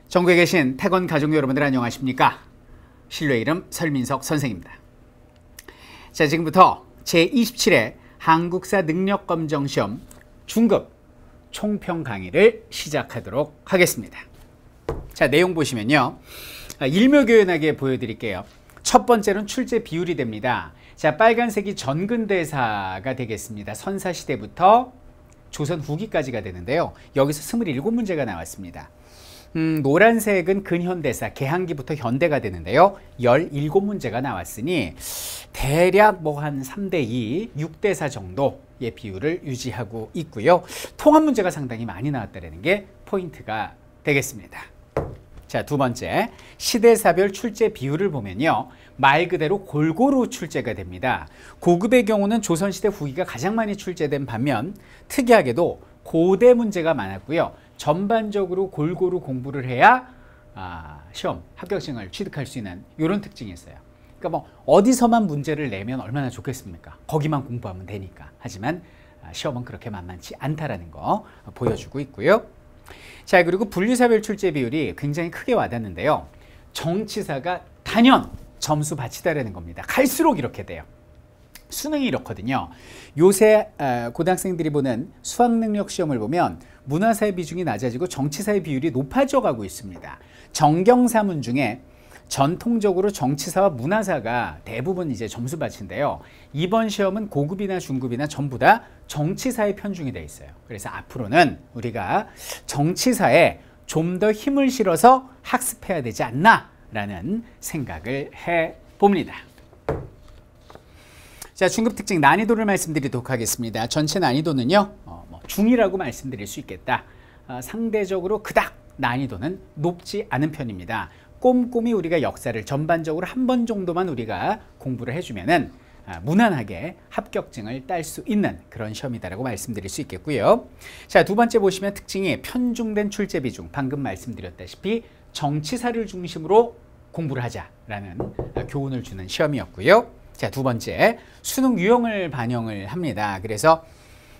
전국에 계신 태권 가족 여러분들 안녕하십니까? 신뢰의 이름 설민석 선생입니다. 자, 지금부터 제27회 한국사 능력검정시험 중급 총평 강의를 시작하도록 하겠습니다. 자, 내용 보시면요. 일묘교연하게 보여드릴게요. 첫 번째로는 출제 비율이 됩니다. 자, 빨간색이 전근대사가 되겠습니다. 선사시대부터 조선 후기까지가 되는데요. 여기서 27문제가 나왔습니다. 노란색은 근현대사, 개항기부터 현대가 되는데요. 17문제가 나왔으니 대략 뭐 한 3대2, 6대4 정도의 비율을 유지하고 있고요. 통합 문제가 상당히 많이 나왔다는 게 포인트가 되겠습니다. 자, 두 번째, 시대사별 출제 비율을 보면요. 말 그대로 골고루 출제가 됩니다. 고급의 경우는 조선시대 후기가 가장 많이 출제된 반면 특이하게도 고대 문제가 많았고요. 전반적으로 골고루 공부를 해야 시험, 합격증을 취득할 수 있는 이런 특징이 있어요. 그러니까 뭐 어디서만 문제를 내면 얼마나 좋겠습니까? 거기만 공부하면 되니까. 하지만 시험은 그렇게 만만치 않다라는 거 보여주고 있고요. 자, 그리고 분류사별 출제 비율이 굉장히 크게 와닿는데요. 정치사가 단연 점수 받치다라는 겁니다. 갈수록 이렇게 돼요. 수능이 이렇거든요. 요새 고등학생들이 보는 수학능력 시험을 보면 문화사의 비중이 낮아지고 정치사의 비율이 높아져 가고 있습니다. 정경사문 중에 전통적으로 정치사와 문화사가 대부분 이제 점수 받친데요. 이번 시험은 고급이나 중급이나 전부 다 정치사에 편중이 되어 있어요. 그래서 앞으로는 우리가 정치사에 좀 더 힘을 실어서 학습해야 되지 않나라는 생각을 해봅니다. 자, 중급 특징 난이도를 말씀드리도록 하겠습니다. 전체 난이도는요, 중이라고 말씀드릴 수 있겠다. 상대적으로 그닥 난이도는 높지 않은 편입니다. 꼼꼼히 우리가 역사를 전반적으로 한 번 정도만 우리가 공부를 해주면은 무난하게 합격증을 딸 수 있는 그런 시험이다라고 말씀드릴 수 있겠고요. 자, 두 번째 보시면 특징이 편중된 출제 비중, 방금 말씀드렸다시피 정치사를 중심으로 공부를 하자라는 교훈을 주는 시험이었고요. 자, 두 번째, 수능 유형을 반영을 합니다. 그래서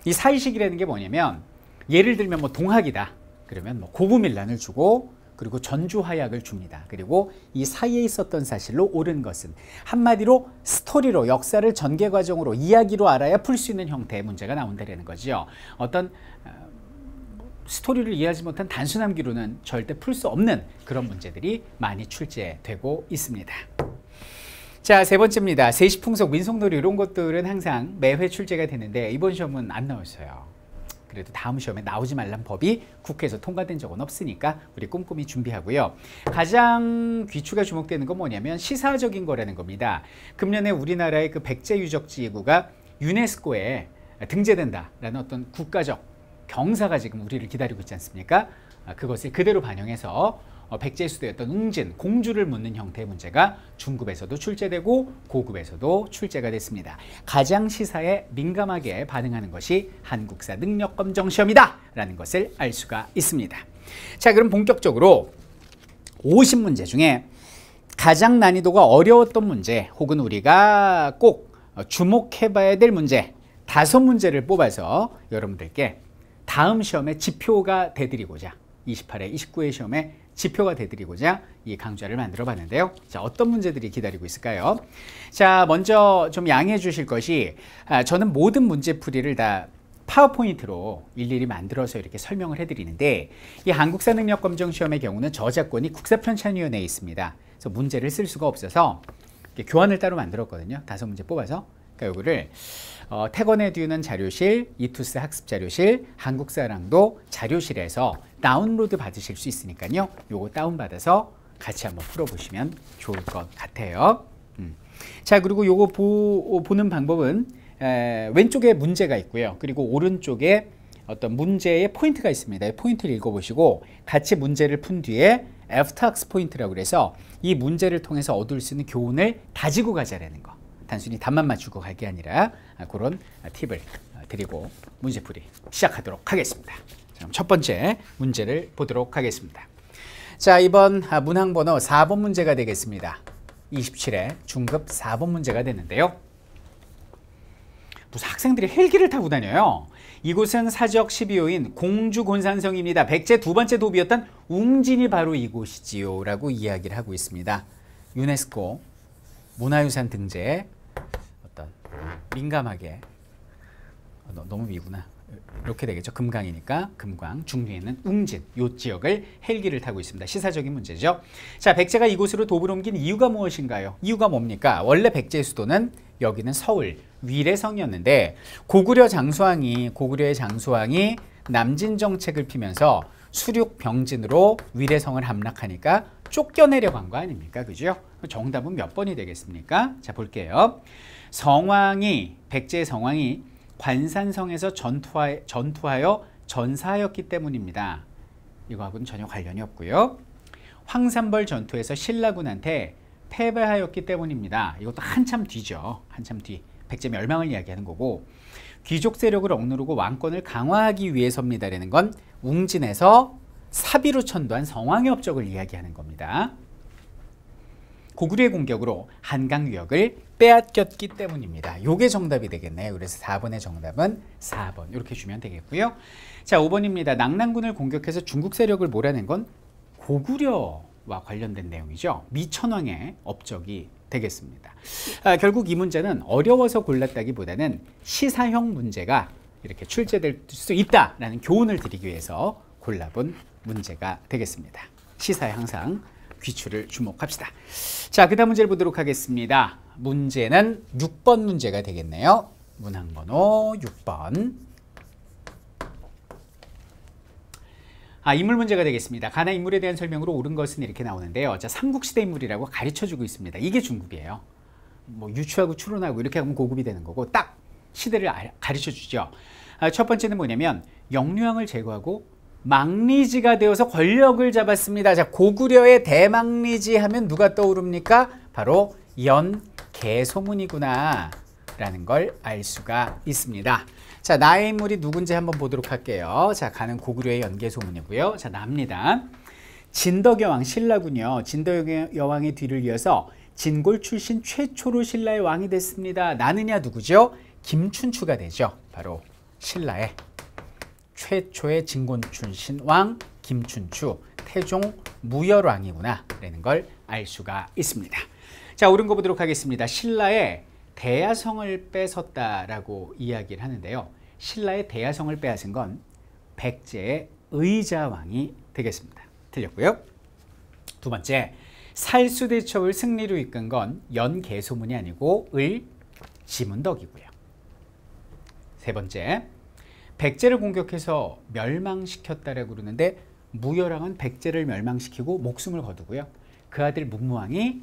이 사이식이라는 게 뭐냐면 예를 들면 뭐 동학이다. 그러면 뭐 고구밀란을 주고 그리고 전주화약을 줍니다. 그리고 이 사이에 있었던 사실로 옳은 것은 한마디로 스토리로 역사를 전개 과정으로 이야기로 알아야 풀 수 있는 형태의 문제가 나온다는 거죠. 어떤 스토리를 이해하지 못한 단순함기로는 절대 풀 수 없는 그런 문제들이 많이 출제되고 있습니다. 자, 세 번째입니다. 세시풍속, 민속놀이 이런 것들은 항상 매회 출제가 되는데 이번 시험은 안 나왔어요. 그래도 다음 시험에 나오지 말란 법이 국회에서 통과된 적은 없으니까 우리 꼼꼼히 준비하고요. 가장 귀추가 주목되는 건 뭐냐면 시사적인 거라는 겁니다. 금년에 우리나라의 그 백제유적지구가 유네스코에 등재된다라는 어떤 국가적 경사가 지금 우리를 기다리고 있지 않습니까? 그것을 그대로 반영해서 백제의 수도였던 웅진, 공주를 묻는 형태의 문제가 중급에서도 출제되고 고급에서도 출제가 됐습니다. 가장 시사에 민감하게 반응하는 것이 한국사 능력검정시험이다 라는 것을 알 수가 있습니다. 자, 그럼 본격적으로 50문제 중에 가장 난이도가 어려웠던 문제 혹은 우리가 꼭 주목해봐야 될 문제 5문제를 뽑아서 여러분들께 다음 시험의 지표가 되드리고자 28회, 29회 시험에 지표가 되드리고자 이 강좌를 만들어 봤는데요. 자, 어떤 문제들이 기다리고 있을까요? 자, 먼저 좀 양해해 주실 것이 저는 모든 문제풀이를 다 파워포인트로 일일이 만들어서 이렇게 설명을 해드리는데 이 한국사 능력검정 시험의 경우는 저작권이 국사편찬위원회에 있습니다. 그래서 문제를 쓸 수가 없어서 교환을 따로 만들었거든요. 5문제 뽑아서. 그러니까 요거를 태권에 두는 자료실, 이투스 학습자료실, 한국사랑도 자료실에서 다운로드 받으실 수 있으니까요. 요거 다운받아서 같이 한번 풀어보시면 좋을 것 같아요. 자, 그리고 요거 보는 방법은 왼쪽에 문제가 있고요. 그리고 오른쪽에 어떤 문제의 포인트가 있습니다. 포인트를 읽어보시고 같이 문제를 푼 뒤에 애프터학습 포인트라고 그래서 이 문제를 통해서 얻을 수 있는 교훈을 다지고 가자라는 거. 단순히 답만 맞추고 갈 게 아니라 그런 팁을 드리고 문제풀이 시작하도록 하겠습니다. 그럼 첫 번째 문제를 보도록 하겠습니다. 자, 이번 문항번호 4번 문제가 되겠습니다. 27회 중급 4번 문제가 되는데요. 무슨 학생들이 헬기를 타고 다녀요. 이곳은 사적 12호인 공주곤산성입니다. 백제 두 번째 도비였던 웅진이 바로 이곳이지요 라고 이야기를 하고 있습니다. 유네스코 문화유산 등재에 어떤 민감하게 너무 미구나. 이렇게 되겠죠. 금강이니까 금강, 중류에 있는 웅진 이 지역을 헬기를 타고 있습니다. 시사적인 문제죠. 자, 백제가 이곳으로 도읍을 옮긴 이유가 무엇인가요? 이유가 뭡니까? 원래 백제의 수도는 여기는 서울 위례성이었는데 고구려의 장수왕이 남진 정책을 피면서 수륙 병진으로 위례성을 함락하니까 쫓겨내려간 거 아닙니까? 그죠? 정답은 몇 번이 되겠습니까? 자, 볼게요. 백제의 성왕이 관산성에서 전투하여 전사하였기 때문입니다. 이거하고는 전혀 관련이 없고요. 황산벌 전투에서 신라군한테 패배하였기 때문입니다. 이것도 한참 뒤죠. 한참 뒤. 백제 멸망을 이야기하는 거고, 귀족 세력을 억누르고 왕권을 강화하기 위해서입니다라는 건 웅진에서 사비로 천도한 성왕의 업적을 이야기하는 겁니다. 고구려의 공격으로 한강 유역을 빼앗겼기 때문입니다. 요게 정답이 되겠네요. 그래서 4번의 정답은 4번 이렇게 주면 되겠고요. 자, 5번입니다. 낙랑군을 공격해서 중국 세력을 몰아낸 건 고구려와 관련된 내용이죠. 미천왕의 업적이 되겠습니다. 결국 이 문제는 어려워서 골랐다기보다는 시사형 문제가 이렇게 출제될 수 있다라는 교훈을 드리기 위해서 골라본 문제가 되겠습니다. 시사에 항상 귀추를 주목합시다. 자, 그 다음 문제를 보도록 하겠습니다. 문제는 6번 문제가 되겠네요. 문항번호 6번. 인물 문제가 되겠습니다. 가나 인물에 대한 설명으로 옳은 것은 이렇게 나오는데요. 자, 삼국시대 인물이라고 가르쳐주고 있습니다. 이게 중급이에요. 뭐 유추하고 추론하고 이렇게 하면 고급이 되는 거고 딱 시대를 가르쳐주죠. 첫 번째는 뭐냐면 영유왕을 제거하고 망리지가 되어서 권력을 잡았습니다. 자, 고구려의 대망리지 하면 누가 떠오릅니까? 바로 연개소문이구나 라는 걸 알 수가 있습니다. 자, 나의 인물이 누군지 한번 보도록 할게요. 자, 가는 고구려의 연개소문이고요. 자, 나입니다. 진덕여왕 신라군요. 진덕여왕의 뒤를 이어서 진골 출신 최초로 신라의 왕이 됐습니다. 나느냐 누구죠? 김춘추가 되죠. 바로 신라의 최초의 진골 출신 왕 김춘추, 태종 무열왕이구나 라는 걸 알 수가 있습니다. 자, 옳은 거 보도록 하겠습니다. 신라의 대야성을 뺏었다라고 이야기를 하는데요. 신라의 대야성을 빼앗은 건 백제의 의자왕이 되겠습니다. 틀렸고요. 두 번째, 살수대첩을 승리로 이끈 건 연개소문이 아니고 을지문덕이고요. 세 번째, 백제를 공격해서 멸망시켰다라고 그러는데 무열왕은 백제를 멸망시키고 목숨을 거두고요. 그 아들 문무왕이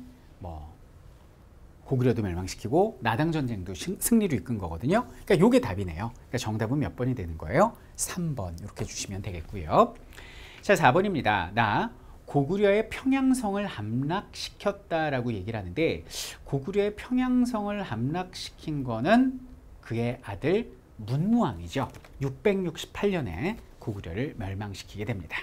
고구려도 멸망시키고 나당전쟁도 승리로 이끈 거거든요. 그러니까 요게 답이네요. 그러니까 정답은 몇 번이 되는 거예요? 3번 이렇게 주시면 되겠고요. 자, 4번입니다. 나 고구려의 평양성을 함락시켰다라고 얘기를 하는데 고구려의 평양성을 함락시킨 거는 그의 아들 문무왕이죠. 668년에 고구려를 멸망시키게 됩니다.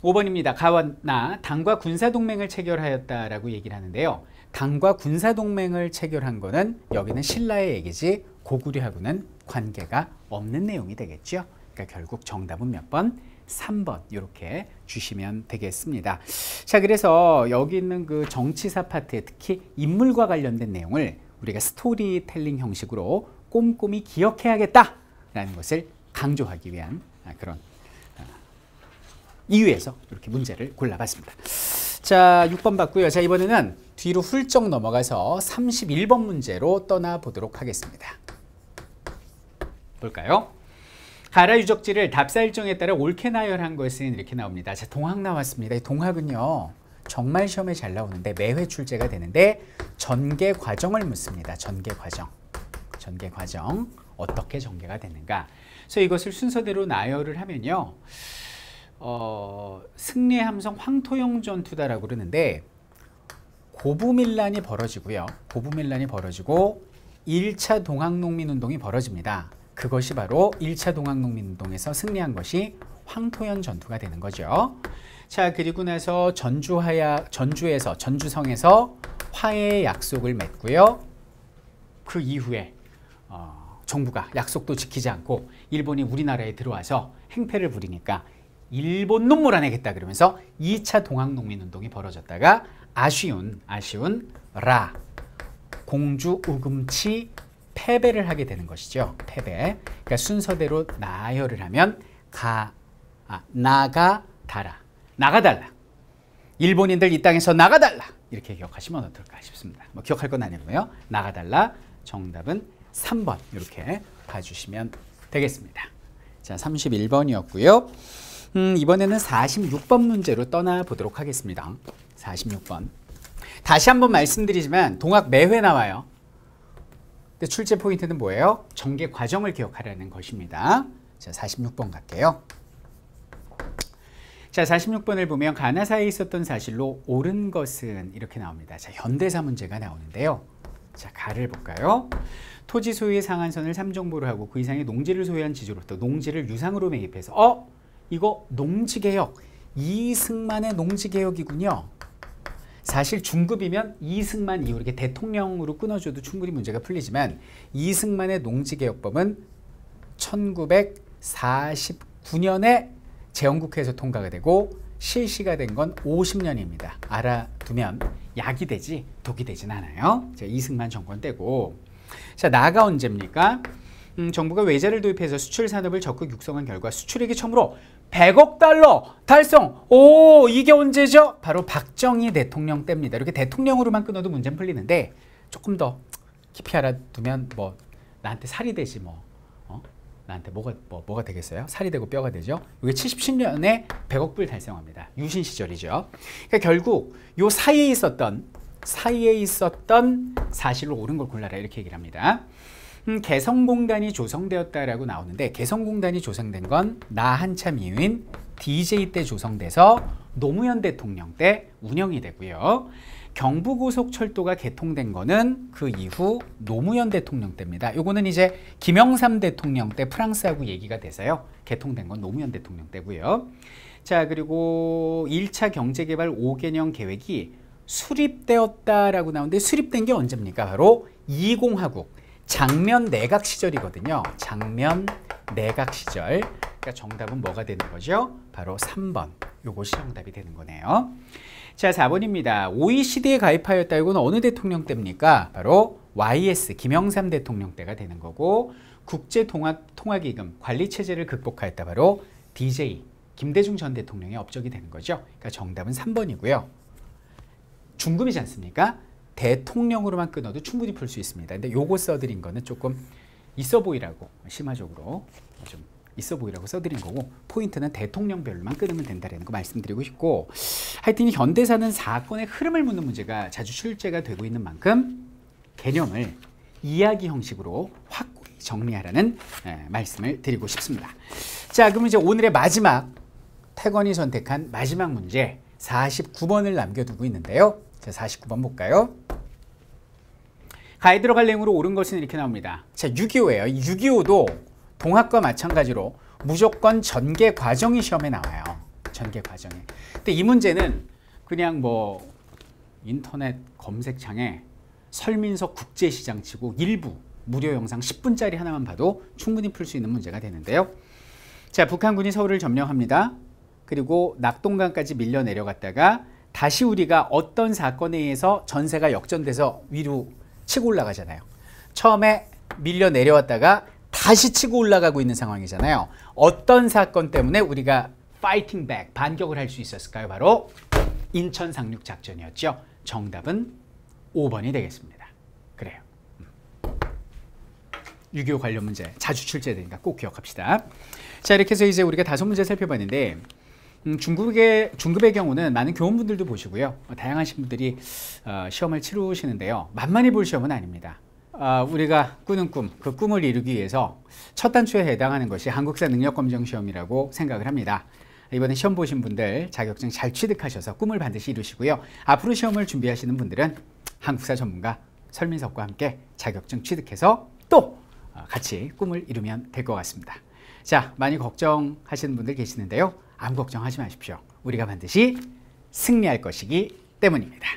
5번입니다. 가나 당과 군사동맹을 체결하였다라고 얘기를 하는데요. 당과 군사동맹을 체결한 거는 여기는 신라의 얘기지 고구려하고는 관계가 없는 내용이 되겠죠. 그러니까 결국 정답은 몇 번? 3번 이렇게 주시면 되겠습니다. 자, 그래서 여기 있는 그 정치사 파트에 특히 인물과 관련된 내용을 우리가 스토리텔링 형식으로 꼼꼼히 기억해야겠다라는 것을 강조하기 위한 그런 이유에서 이렇게 문제를 골라봤습니다. 자, 6번 봤고요. 자, 이번에는 뒤로 훌쩍 넘어가서 31번 문제로 떠나보도록 하겠습니다. 볼까요? 가라 유적지를 답사 일정에 따라 옳게 나열한 것은 이렇게 나옵니다. 자, 동학 나왔습니다. 이 동학은요, 정말 시험에 잘 나오는데 매회 출제가 되는데 전개 과정을 묻습니다. 전개 과정. 전개 과정. 어떻게 전개가 되는가. 그래서 이것을 순서대로 나열을 하면요. 승리의 함성 황토영 전투다라고 그러는데 고부밀란이 벌어지고요. 고부밀란이 벌어지고 1차 동학농민운동이 벌어집니다. 그것이 바로 1차 동학농민운동에서 승리한 것이 황토연 전투가 되는 거죠. 자, 그리고 나서 전주성에서 화해의 약속을 맺고요. 그 이후에 정부가 약속도 지키지 않고 일본이 우리나라에 들어와서 행패를 부리니까 일본 놈 몰아내겠다 그러면서 2차 동학농민운동이 벌어졌다가 아쉬운 라 공주 우금치 패배를 하게 되는 것이죠. 패배. 그러니까 순서대로 나열을 하면 나가달라. 일본인들 이 땅에서 나가달라. 이렇게 기억하시면 어떨까 싶습니다. 뭐 기억할 건 아니고요. 나가달라. 정답은 3번 이렇게 봐주시면 되겠습니다. 자, 31번이었고요. 이번에는 46번 문제로 떠나보도록 하겠습니다. 46번. 다시 한번 말씀드리지만 동학 매회 나와요. 근데 출제 포인트는 뭐예요? 전개 과정을 기억하라는 것입니다. 자, 46번 갈게요. 자, 46번을 보면 가나사에 있었던 사실로 옳은 것은 이렇게 나옵니다. 자, 현대사 문제가 나오는데요. 자, 가를 볼까요? 토지 소유의 상한선을 3정보로 하고 그 이상의 농지를 소유한 지주로부터 농지를 유상으로 매입해서 이거 농지개혁, 이승만의 농지개혁이군요. 사실 중급이면 이승만 이후 이렇게 대통령으로 끊어줘도 충분히 문제가 풀리지만 이승만의 농지개혁법은 1949년에 재헌국회에서 통과가 되고 실시가 된 건 50년입니다. 알아두면 약이 되지 독이 되진 않아요. 자, 이승만 정권 때고. 자, 나가 언제입니까? 정부가 외자를 도입해서 수출 산업을 적극 육성한 결과 수출액이 처음으로 100억 달러 달성. 오, 이게 언제죠? 바로 박정희 대통령 때입니다. 이렇게 대통령으로만 끊어도 문제는 풀리는데 조금 더 깊이 알아두면 뭐 나한테 살이 되지 뭐. 나한테 뭐가 되겠어요? 살이 되고 뼈가 되죠. 이게 77년에 100억 불 달성합니다. 유신 시절이죠. 그러니까 결국 요 사이에 있었던 사실로 옳은 걸 골라라 이렇게 얘기를 합니다. 개성공단이 조성되었다라고 나오는데 개성공단이 조성된 건 나 한참 이후인 DJ 때 조성돼서 노무현 대통령 때 운영이 되고요. 경부고속철도가 개통된 거는 그 이후 노무현 대통령 때입니다. 요거는 이제 김영삼 대통령 때 프랑스하고 얘기가 돼서요. 개통된 건 노무현 대통령 때고요. 자, 그리고 1차 경제개발 5개년 계획이 수립되었다라고 나오는데 수립된 게 언제입니까? 바로 20화국 장면 내각 시절이거든요. 장면 내각 시절. 그러니까 정답은 뭐가 되는 거죠? 바로 3번. 요것이 정답이 되는 거네요. 자, 4번입니다. OECD에 가입하였다. 이건 어느 대통령 때입니까? 바로 YS 김영삼 대통령 때가 되는 거고 국제통화기금 관리체제를 극복하였다. 바로 DJ 김대중 전 대통령의 업적이 되는 거죠. 그러니까 정답은 3번이고요. 중급이지 않습니까? 대통령으로만 끊어도 충분히 풀 수 있습니다. 근데 요거 써드린 거는 조금 있어 보이라고 심화적으로 좀 있어 보이라고 써드린 거고 포인트는 대통령별로만 끊으면 된다는 거 말씀드리고 싶고 하여튼 현대사는 사건의 흐름을 묻는 문제가 자주 출제가 되고 있는 만큼 개념을 이야기 형식으로 확고히 정리하라는 말씀을 드리고 싶습니다. 자, 그럼 이제 오늘의 마지막 태건이 선택한 마지막 문제 49번을 남겨두고 있는데요. 자, 49번 볼까요? 가에 들어갈 내용으로 옳은 것은 이렇게 나옵니다. 자, 6.25예요. 6.25도 동학과 마찬가지로 무조건 전개 과정이 시험에 나와요. 전개 과정이. 근데 이 문제는 그냥 뭐 인터넷 검색창에 설민석 국제시장 치고 일부 무료 영상 10분짜리 하나만 봐도 충분히 풀 수 있는 문제가 되는데요. 자, 북한군이 서울을 점령합니다. 그리고 낙동강까지 밀려 내려갔다가 다시 우리가 어떤 사건에 의해서 전세가 역전돼서 위로 치고 올라가잖아요. 처음에 밀려 내려왔다가 다시 치고 올라가고 있는 상황이잖아요. 어떤 사건 때문에 우리가 파이팅 백, 반격을 할 수 있었을까요? 바로 인천 상륙 작전이었죠. 정답은 5번이 되겠습니다. 그래요. 6.25 관련 문제 자주 출제되니까 꼭 기억합시다. 자, 이렇게 해서 이제 우리가 5문제 살펴봤는데 중급의 경우는 많은 교원분들도 보시고요. 다양하신 분들이 시험을 치르시는데요. 만만히 볼 시험은 아닙니다. 우리가 꾸는 꿈, 그 꿈을 이루기 위해서 첫 단추에 해당하는 것이 한국사 능력검정시험이라고 생각을 합니다. 이번에 시험 보신 분들 자격증 잘 취득하셔서 꿈을 반드시 이루시고요. 앞으로 시험을 준비하시는 분들은 한국사 전문가 설민석과 함께 자격증 취득해서 또 같이 꿈을 이루면 될 것 같습니다. 자, 많이 걱정하시는 분들 계시는데요. 아무 걱정하지 마십시오. 우리가 반드시 승리할 것이기 때문입니다.